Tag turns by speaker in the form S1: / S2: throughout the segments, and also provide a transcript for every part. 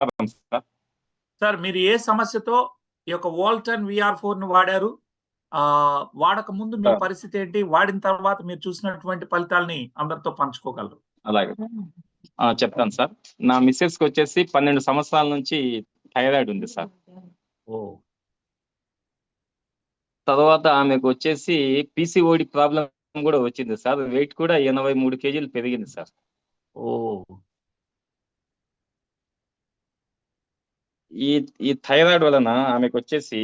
S1: Sir.
S2: Sir మీరు ఏ సమస్యతో ఈ యొక్క వోల్టన్ VR4 ను వాడారు? వాడక ముందు మీ పరిస్థితి ఏంటి? వాడిన తర్వాత మీరు చూసినటువంటి ఫలితాలని అందరితో పంచుకోగలరు.
S1: అలాగే చెప్తాను సార్. నా మిస్సెస్ కి వచ్చేసి 12 సంవత్సరాల నుంచి థైరాయిడ్ ఉంది సార్. తర్వాత ఆమెకు వచ్చేసి PCOD ప్రాబ్లం కూడా వచ్చింది సార్. వెయిట్ కూడా 83 kg పెరిగింది సార్. ఈ థైరాయిడ్ వలన ఆమెకు వచ్చేసి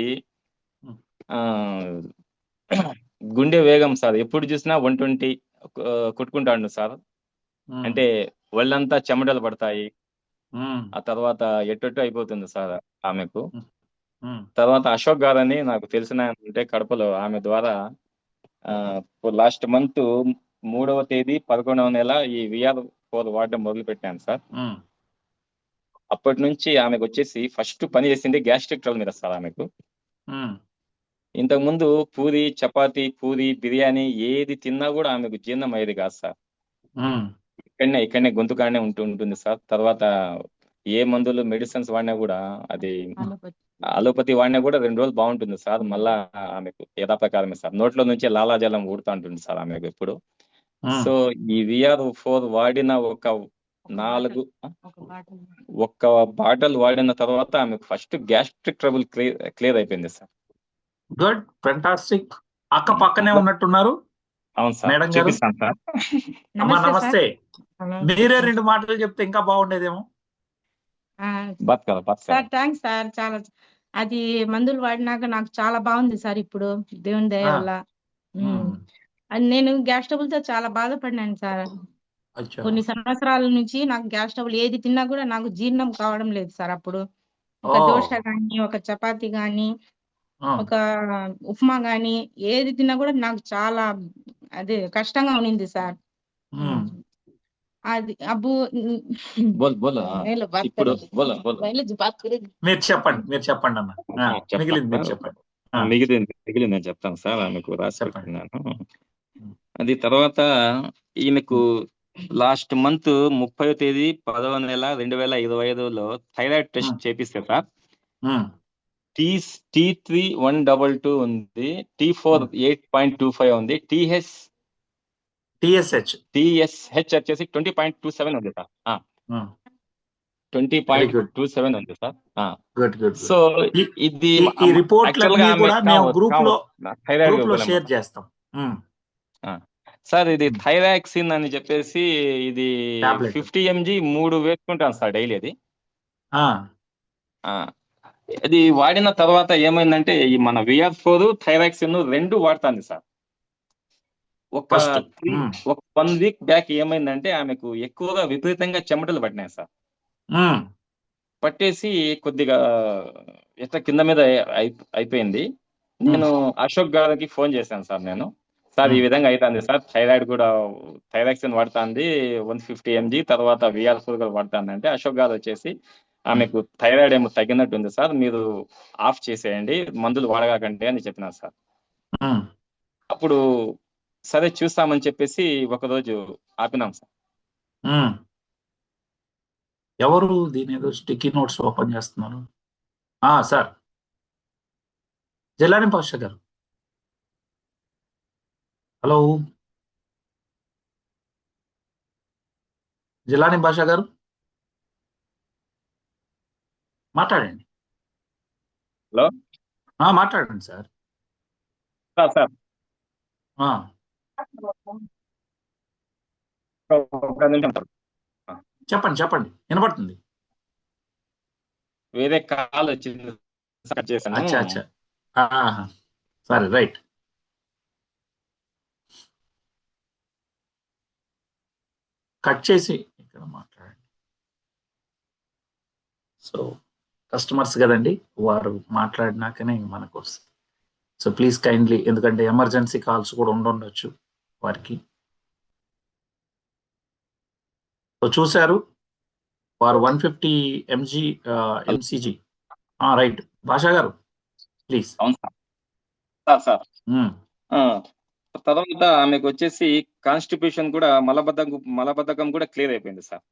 S1: గుండె వేగం సార్. ఎప్పుడు చూసినా 120 కొట్టుకుంటాడు సార్. అంటే ఒళ్ళంతా చెమటలు పడతాయి. ఆ తర్వాత ఎట్టొట్టు అయిపోతుంది సార్ ఆమెకు. తర్వాత అశోక్ గారని నాకు తెలిసిన అంటే కడపలో, ఆమె ద్వారా లాస్ట్ మంత్ 3వ తేదీ 11వ నెల ఈ VR4 వాడడం మొదలు పెట్టాను సార్. అప్పటి నుంచి ఆమెకు వచ్చేసి ఫస్ట్ పని చేసింది గ్యాస్ట్రిక్ ట్రబుల్ మీద సార్. ఆమెకు ఇంతకు ముందు పూరి, చపాతి, పూరి, బిర్యానీ ఏది తిన్నా కూడా ఆమెకు జీర్ణం అయ్యేది కాదు సార్. ఇక్కడనే గొంతుకాడనే ఉంటుంది సార్. తర్వాత ఏ మందులు మెడిసిన్స్ వాడినా కూడా, అది అలోపతి వాడినా కూడా 2 రోజులు బాగుంటుంది సార్. మళ్ళా ఆమెకు యథాప్రకారమే సార్. నోట్లో నుంచి లాలాజలం ఊడుతూ ఉంటుంది సార్ ఆమెకు ఎప్పుడు. సో ఈ VR4 వాడిన ఒక్క బాటిల్ వాడిన తర్వాత ఆమెకు ఫస్ట్ గ్యాస్ట్రిక్ ట్రబుల్ క్లియర్ అయిపోయింది సార్.
S2: Good, fantastic. అక్క పక్కనే ఉన్నట్టున్నారు.
S1: అవును సార్,
S2: మేడం గారు
S1: చూపిస్తాను సార్.
S2: అమ్మా నమస్తే. మీరే 2 మాటలు చెప్తే ఇంకా బాగుండేదేమో.
S3: Sir thanks sir. చాలా అది మందులు వాడినాక నాకు చాలా బాగుంది సార్. ఇప్పుడు దేవుని దయ వల్ల నేను గ్యాస్ ట్రబుల్ తో చాలా బాధపడినాను సార్. కొన్ని సంవత్సరాల నుంచి నాకు గ్యాస్ ట్రబుల్ ఏది తిన్నా కూడా నాకు జీర్ణం కావడం లేదు సార్. అప్పుడు ఒక దోశ గాని, ఒక చపాతి గాని, ఒక ఉప్మా గాని ఏది తిన్నా కూడా నాకు చాలా అదే కష్టంగా ఉన్నింది సార్. అది అబ్బు
S2: మీరు చెప్పండి అన్న.
S1: మిగిలింది నేను చెప్తాను సార్. ఆమెకు రాసి పెట్టుకున్నాను. అది తర్వాత ఈమెకు లాస్ట్ మంత్ 30వ తేదీ 10వ నెల 2025లో థైరాయిడ్ టెస్ట్ చేపిస్తే సార్ T3 122 ఉంది, T4 8.25 ఉంది, TSH వచ్చేసి 20.27 ఉంది సార్. 20.27 ఉంది సార్. సో ఇది సార్, ఇది థైరాక్సిన్ అని చెప్పేసి ఇది 50 mg 3 వేసుకుంటాను సార్ డైలీ. అది వాడిన తర్వాత ఏమైందంటే ఈ మన VR4 థైరాక్సిన్ 2 వాడుతుంది సార్. ఒక 1 వీక్ బ్యాక్ ఏమైందంటే ఆమెకు ఎక్కువగా విపరీతంగా చెమటలు పట్టినాయి సార్. పట్టేసి కొద్దిగా ఎట్లా కింద మీద అయిపోయింది. నేను అశోక్ గారికి ఫోన్ చేశాను సార్. నేను సార్ ఈ విధంగా అవుతుంది సార్, థైరాయిడ్ కూడా థైరాక్సిన్ వాడుతుంది 150 mg, తర్వాత VR4 కూడా వాడుతుంది అంటే అశోక్ గారు వచ్చేసి ఆమెకు థైరాయిడ్ ఏమో తగ్గినట్టుంది సార్, మీరు ఆఫ్ చేసేయండి, మందులు వాడగాకండి అని చెప్పినారు సార్. అప్పుడు సరే చూస్తామని చెప్పేసి ఒకరోజు ఆపినాం సార్.
S2: ఎవరు దీని ఏదో స్టిక్కీ నోట్స్ ఓపెన్ చేస్తున్నారు సార్? జిల్లాని పాషా గారు. హలో జిల్లాని భాషా గారు, మాట్లాడండి.
S1: హలో
S2: మాట్లాడండి సార్.
S1: సార్
S2: చెప్పండి, వినపడుతుంది.
S1: వేరే కాల్ వచ్చింది.
S2: సరే రైట్. కట్ చేసి ఇక్కడ మాట్లాడండి. సో కస్టమర్స్ కదండి, వారు మాట్లాడినాకనే మనకు వస్తుంది. సో ప్లీజ్ కైండ్లీ, ఎందుకంటే ఎమర్జెన్సీ కాల్స్ కూడా ఉండొచ్చు వారికి. సో చూశారు వారు 150 mg MCG. రైట్ భాషా గారు ప్లీజ్.
S1: అవును సార్. తర్వాత ఆమెకు వచ్చేసి కాన్స్టిట్యూషన్ కూడా మలబద్ధకం కూడా క్లియర్ అయిపోయింది సార్.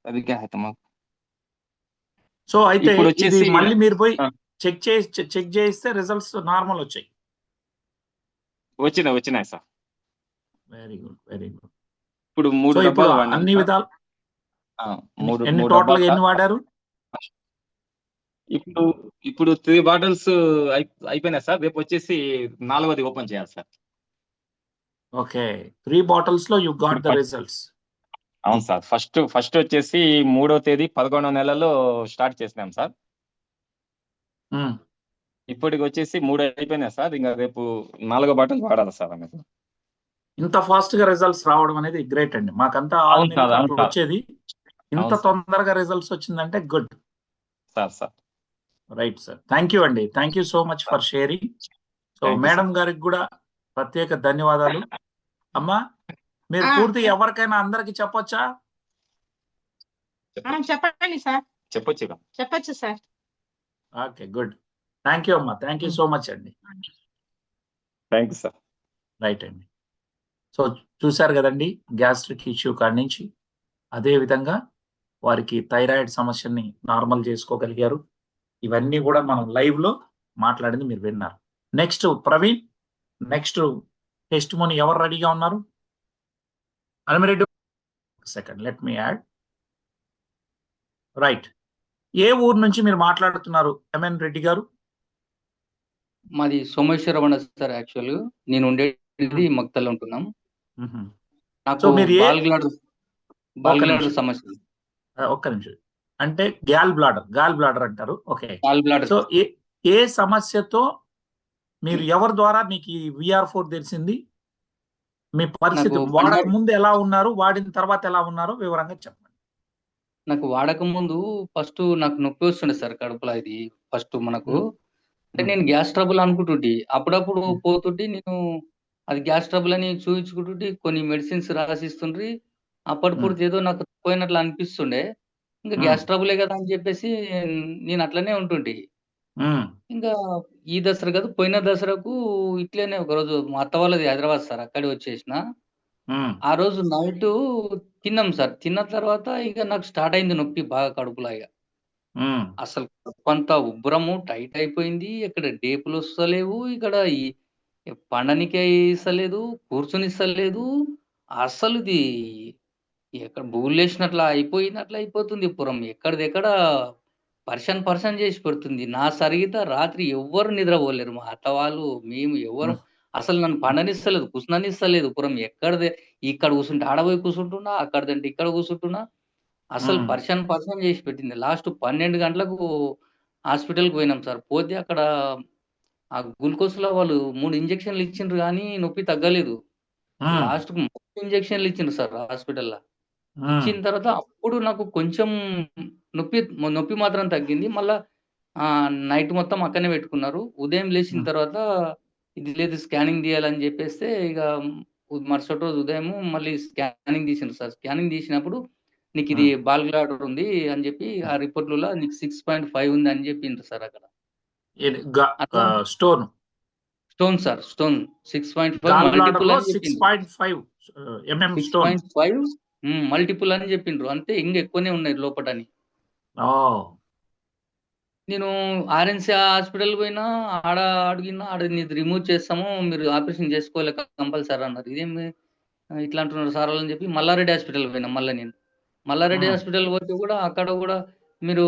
S1: अभी क्या है तुम्हारा
S2: సో అయితే
S1: ఇప్పుడు
S2: ఇది
S1: వచ్చేసి
S2: మళ్ళీ మీరు పోయి
S1: ఆ,
S2: చెక్ చేయిస్తే రిజల్ట్స్ నార్మల్ వచ్చాయి.
S1: వచ్చినాయి sir.
S2: Very good, very good.
S1: ఇప్పుడు
S2: సో
S1: 3
S2: ఇప్పుడు
S1: డబ్బాలు వాడినాం
S2: అన్ని
S1: సార్.
S2: విధాలు
S1: ఆ,
S2: ఎన్ని
S1: 3
S2: టోటల్
S1: డబ్బాలు
S2: ఎన్ని వాడారు?
S1: ఇప్పుడు ఇప్పుడు 3 బాటిల్స్ అయిపోయినాయి సార్. రేపు వచ్చేసి 4వది ఓపెన్ చేయాలి సార్.
S2: ఓకే, 3 బాటిల్స్ లో యు గాట్
S1: ఇప్పుడు
S2: ద
S1: ఫస్ట్
S2: రిజల్ట్స్.
S1: అవును సార్. ఫస్ట్ వచ్చేసి 3వ తేదీ 11వ నెలలో స్టార్ట్ చేసినాం సార్. ఇప్పటికి వచ్చేసి 3 అయిపోయినాయి సార్. ఇంకా రేపు 4వ బాటిల్ వాడాలి సార్ అనేది.
S2: ఇంత ఫాస్ట్ గా రిజల్ట్స్ రావడం అనేది గ్రేట్ అండి. మాకంతా 6
S1: అవును సార్,
S2: నెలలకు
S1: అవును
S2: అప్పుడు
S1: సార్,
S2: వచ్చేది. ఇంత
S1: అవును సార్.
S2: తొందరగా రిజల్ట్స్ వచ్చిందంటే good.
S1: Sir
S2: right sir, thank you అండి. Thank you so much for sharing. So
S1: thank you
S2: madam
S1: sir.
S2: గారికి కూడా ప్రత్యేక ధన్యవాదాలు. అమ్మా, మీరు పూర్తి ఎవరికైనా అందరికి చెప్పొచ్చా?
S3: చెప్పండి సార్.
S1: చెప్పొచ్చు
S3: sir.
S2: Okay, good. Thank you అమ్మా, థ్యాంక్ యూ సో మచ్ అండి.
S1: Thank you sir.
S2: రైట్ అండి. సో చూశారు కదండి, గ్యాస్ట్రిక్ ఇష్యూ కాడి నుంచి అదే విధంగా వారికి థైరాయిడ్ సమస్యని నార్మల్ చేసుకోగలిగారు. ఇవన్నీ కూడా మనం లైవ్ లో మాట్లాడింది మీరు విన్నారు. నెక్స్ట్ ప్రవీణ్, నెక్స్ట్ టెస్టిమోనీ ఎవరు రెడీగా ఉన్నారు? Alamireddy second, let me add. Right, ఏ ఊరు నుంచి మీరు మాట్లాడుతున్నారు ఎంఎన్ రెడ్డి గారు?
S4: మాది సోమేశ్వరం సార్. యాక్చువల్ నేను ఉండేది మక్తల్ ఉంటున్నాం.
S2: సో
S4: నాకు
S2: మీరు
S4: బాల్ సమస్య.
S2: ఒక్క నిమిషం, అంటే గాల్ బ్లాడర్ అంటారు. Okay,
S4: ball bladder.
S2: సో ఏ సమస్యతో మీరు ఎవరి ద్వారా మీకు ఈ VR4 తెలిసింది? మీ పరిస్థితి వాడక ముందు ఎలా ఉన్నారు, వాడిన తర్వాత ఎలా ఉన్నారో వివరంగా చెప్పండి.
S4: నాకు వాడక ముందు ఫస్ట్ నాకు నొప్పి వస్తుండే సార్ కడుపులో. ఇది ఫస్ట్ మనకు అంటే నేను గ్యాస్ ట్రబుల్ అనుకుంటుంటే అప్పుడప్పుడు పోతుంటే నేను అది గ్యాస్ ట్రబుల్ అని చూపించుకుంటుంటే కొన్ని మెడిసిన్స్ రాసిస్తుండ్రి. అప్పటిప్పుడు ఏదో నాకు పోయినట్లు అనిపిస్తుండే. ఇంకా గ్యాస్ ట్రబులే కదా అని చెప్పేసి నేను అట్లనే ఉంటుంటే. ఇంకా ఈ దసరా కాదు, పోయిన దసరాకు ఇట్లనే ఒకరోజు మా అత్త వాళ్ళది హైదరాబాద్ సార్, అక్కడే వచ్చేసిన. ఆ రోజు నైట్ తిన్నాం సార్. తిన్న తర్వాత ఇక నాకు స్టార్ట్ అయింది నొప్పి బాగా కడుపులో. ఇక అసలు కడుపు అంతా ఉబ్బరము టైట్ అయిపోయింది. ఇక్కడ డేపులు వస్తలేవు, ఇక్కడ పండనికే ఇస్తలేదు, కూర్చొని ఇస్తలేదు. అసలు ఇది ఎక్కడ బూళ్ళేసినట్లా అయిపోతుంది పురం. ఎక్కడిదెక్కడ పర్షన్ చేసి పెడుతుంది. నా సరిగిత రాత్రి ఎవ్వరు నిద్రపోలేరు. మా అత్త వాళ్ళు, మేము ఎవ్వరు. అసలు నన్ను పండనిస్తలేదు, కూర్చుననిస్తలేదు పురం. ఇక్కడ కూర్చుంటే ఆడపోయి కూర్చుంటున్నా, అక్కడదంటే ఇక్కడ కూర్చుంటున్నా. అసలు పర్షన్ చేసి పెట్టింది. లాస్ట్ 12 గంటలకు హాస్పిటల్కి పోయినాం సార్. పోతే అక్కడ ఆ గ్లూకోజ్ లో వాళ్ళు 3 ఇంజక్షన్లు ఇచ్చిండ్రు కానీ నొప్పి తగ్గలేదు. లాస్ట్ ఇంజక్షన్లు ఇచ్చిండ్రు సార్ హాస్పిటల్లో. ఇచ్చిన తర్వాత అప్పుడు నాకు కొంచెం నొప్పి మాత్రం తగ్గింది. మళ్ళా నైట్ మొత్తం అక్కడనే పెట్టుకున్నారు. ఉదయం లేచిన తర్వాత ఇది లేదు స్కానింగ్ తీయాలని చెప్పేస్తే ఇక మరుసటి రోజు ఉదయం మళ్ళీ స్కానింగ్ తీసిండ్రు సార్. స్కానింగ్ తీసినప్పుడు నీకు ఇది బాల్ బ్లాడర్ ఉంది అని చెప్పి ఆ రిపోర్ట్లలో నీకు 6.5 ఉంది అని చెప్పిండ్రు సార్. అక్కడ స్టోన్ సార్, స్టోన్ 6.5 మల్టిపుల్ అని చెప్పిండ్రు. 6.5 మల్టిపుల్ అని చెప్పిండ్రు. అంతే, ఇంకెక్కువనే ఉన్నాయి లోపటని. నేను ఆర్ఎన్సీ హాస్పిటల్ పోయినా, ఆడ అడిగినా, ఆడ నీది రిమూవ్ చేస్తాము, మీరు ఆపరేషన్ చేసుకోలేక కంపల్సరీ అన్నారు. ఇదేమి ఇట్లా అంటున్నారు సార్ అని చెప్పి మల్లారెడ్డి హాస్పిటల్ పోయినా. మళ్ళీ నేను మల్లారెడ్డి హాస్పిటల్ పోతే కూడా అక్కడ కూడా మీరు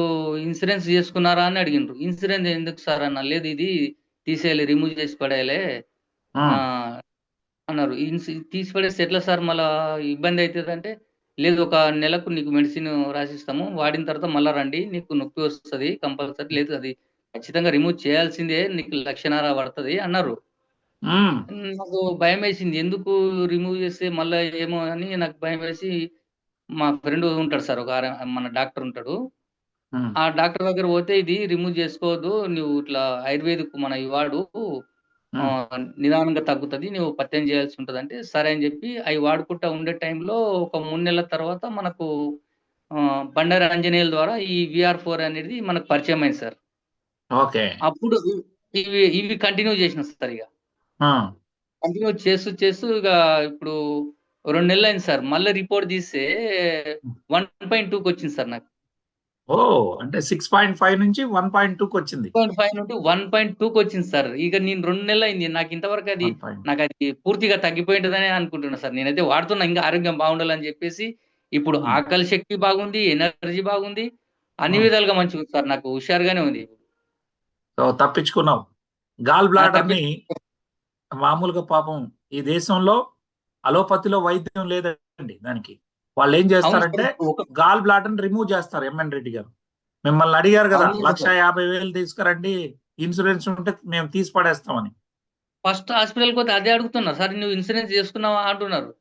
S4: ఇన్సూరెన్స్ చేసుకున్నారా అని అడిగిండ్రు. ఇన్సూరెన్స్ ఎందుకు సార్ అన్న, లేదు ఇది తీసేయాలి, రిమూవ్ చేసి పడేయాలి అన్నారు. తీసి పడేస్తే ఎట్లా సార్ మళ్ళా ఇబ్బంది అవుతుంది అంటే, లేదు ఒక నెలకు నీకు మెడిసిన్ రాసిస్తాము, వాడిన తర్వాత మళ్ళా రండి, నీకు నొప్పి వస్తుంది కంపల్సరీ, లేదు అది ఖచ్చితంగా రిమూవ్ చేయాల్సిందే, నీకు 1,00,000 పడుతుంది అన్నారు. నాకు భయం వేసింది, ఎందుకు రిమూవ్ చేస్తే మళ్ళీ ఏమో అని నాకు భయం వేసి మా ఫ్రెండ్ ఉంటాడు సార్, ఒక మన డాక్టర్ ఉంటాడు. ఆ డాక్టర్ దగ్గర పోతే ఇది రిమూవ్ చేసుకోవద్దు, నువ్వు ఇట్లా ఆయుర్వేదిక్ మన వాడు నిదానంగా తగ్గుతుంది, నువ్వు పత్యం చేయాల్సి ఉంటుంది అంటే సరే అని చెప్పి అవి వాడుకుంటా ఉండే టైంలో ఒక 3 నెలల తర్వాత మనకు బండారి ఆంజనేయుల ద్వారా ఈ VR4 అనేది మనకు పరిచయం అయింది సార్. అప్పుడు ఇవి కంటిన్యూ చేసిన సార్. ఇక కంటిన్యూ చేస్తూ ఇక ఇప్పుడు 2 నెలలు అయింది సార్. మళ్ళీ రిపోర్ట్ తీస్తే 1.2కి వచ్చింది సార్ నాకు.
S2: ఓ అంటే 6.5 నుంచి 1.2కి వచ్చింది.
S4: 6.5 నుండి 1.2కి వచ్చింది సార్. ఇక నేను 2 నెలలు అయింది. నాకు ఇంతవరకు అది
S2: 1.2.
S4: నాకు అది పూర్తిగా తగ్గిపోయింటదని అనుకుంటున్నా సార్. నేనైతే వాడుతున్నా ఇంకా ఆరోగ్యం బాగుండాలని చెప్పేసి. ఇప్పుడు ఆకలి శక్తి బాగుంది, ఎనర్జీ బాగుంది, అన్ని విధాలుగా మంచిగా ఉంది సార్. నాకు హుషారుగానే ఉంది.
S2: సో తప్పించుకున్నావు. గాల్ బ్లాడర్ ని మామూలుగా పాపం ఈ దేశంలో అలోపతిలో వైద్యం లేదండి దానికి. వాళ్ళు ఏం చేస్తారంటే గాల్ బ్లాడర్ ని రిమూవ్ చేస్తారు. ఎంఎన్ రెడ్డి గారు మిమ్మల్ని అడిగారు కదా, 1,50,000 తీసుకురండి, ఇన్సూరెన్స్ ఉంటే మేము తీసి పడేస్తామని.
S4: ఫస్ట్ హాస్పిటల్కి పోతే అదే అడుగుతున్నారు సార్, నువ్వు ఇన్సూరెన్స్ చేసుకున్నావా అంటున్నారు.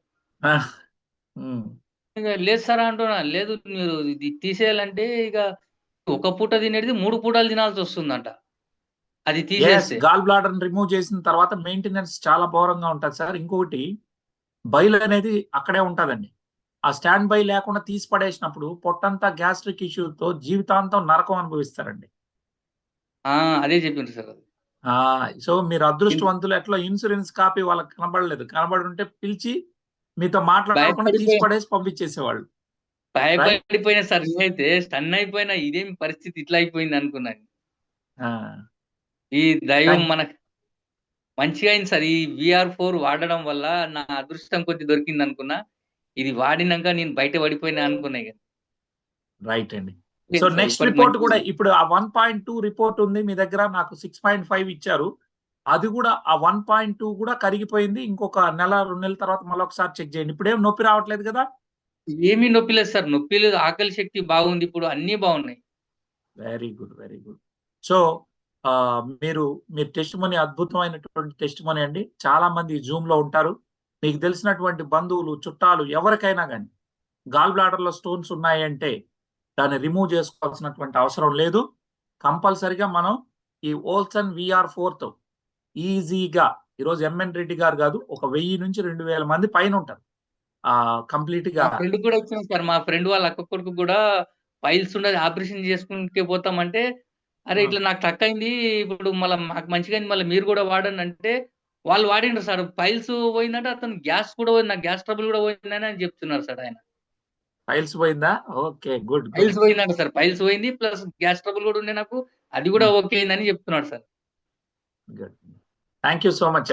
S4: లేదు సార్ అంటున్నా, లేదు మీరు ఇది తీసేయాలంటే ఇక ఒక పూట తినేది 3 పూటలు తినాల్సి వస్తుందంట అది తీసేస్తే.
S2: గాల్ బ్లాడర్ రిమూవ్ చేసిన తర్వాత మెయింటెనెన్స్ చాలా ఘోరంగా ఉంటుంది సార్. ఇంకొకటి బైల్ అనేది అక్కడే ఉంటదండి. ఆ స్టాండ్ బై లేకుండా తీసి పడేసినప్పుడు పొట్టంతా గ్యాస్ట్రిక్ ఇష్యూతో జీవితాంతం నరకం అనుభవిస్తారండి.
S4: అదే చెప్పింది సార్.
S2: సో మీరు అదృష్టవంతులు. ఎట్లా ఇన్సూరెన్స్ కాపీ వాళ్ళకి కనబడలేదు, కనబడి ఉంటే పిలిచి మీతో మాట్లాడకుండా తీసి పడేసి పంపించేసేవాళ్ళు.
S4: భయపడిపోయినా సార్, నేనైతే స్టన్ అయిపోయినా, ఇదేం పరిస్థితి ఇట్లా అయిపోయింది అనుకున్నాను. ఈ దైవం మనకు మంచిగా అయింది సార్. ఈ VR4 వాడడం వల్ల నా అదృష్టం కొద్ది దొరికింది అనుకున్నా. ఇది వాడినాక నేను బయట పడిపోయినా అనుకున్నా.
S2: రైట్ అండి. సో నెక్స్ట్ రిపోర్ట్ కూడా ఇప్పుడు ఆ 1.2 రిపోర్ట్ ఉంది మీ దగ్గర, నాకు 6.5 ఇచ్చారు. అది కూడా ఆ 1.2 కూడా కరిగిపోయింది. ఇంకొక నెల 2 నెలల తర్వాత మళ్ళీ ఒకసారి చెక్ చేయండి. ఇప్పుడు ఏం నొప్పి రావట్లేదు కదా?
S4: ఏమీ నొప్పి లేదు సార్. నొప్పి లేదు, ఆకలి శక్తి బాగుంది, ఇప్పుడు అన్ని బాగున్నాయి.
S2: Very good, very good. So మీరు టెస్టిమనీ అద్భుతమైనటువంటి టెస్టిమనీ అండి. చాలా మంది జూమ్ లో ఉంటారు. మీకు తెలిసినటువంటి బంధువులు, చుట్టాలు ఎవరికైనా కానీ గాల్ బ్లాడర్ లో స్టోన్స్ ఉన్నాయంటే దాన్ని రిమూవ్ చేసుకోవాల్సినటువంటి అవసరం లేదు. కంపల్సరిగా మనం ఈ ఓల్సన్ VR4తో ఈజీగా, ఈరోజు ఎంఎన్ రెడ్డి గారు కాదు, ఒక 1000 నుంచి 2000 మంది పైన ఉంటారు కంప్లీట్ గా.
S4: మా ఫ్రెండ్ కూడా వచ్చింది సార్. మా ఫ్రెండ్ వాళ్ళ అక్క కొడుకు కూడా ఫైల్స్ ఉండదు, ఆపరేషన్ చేసుకుంటే పోతామంటే, అరే ఇట్లా నాకు టక్ అయింది, ఇప్పుడు మళ్ళీ మాకు మంచిగా అయింది, మళ్ళీ మీరు కూడా వాడండి అంటే వాళ్ళు వాడిండ్రు సార్. ఫైల్స్ పోయిందంటే అతను గ్యాస్ కూడా పోయింది, నాకు గ్యాస్ ట్రబుల్ కూడా పోయిందని అని చెప్తున్నారు సార్ ఆయన.
S2: ఫైల్స్ పోయిందా? Okay, good.
S4: ఫైల్స్ పోయిందంట సార్. ఫైల్స్ పోయింది ప్లస్ గ్యాస్ ట్రబుల్ కూడా ఉండే నాకు, అది కూడా ఓకే అయిందని చెప్తున్నాడు sir.
S2: Good, thank you so much.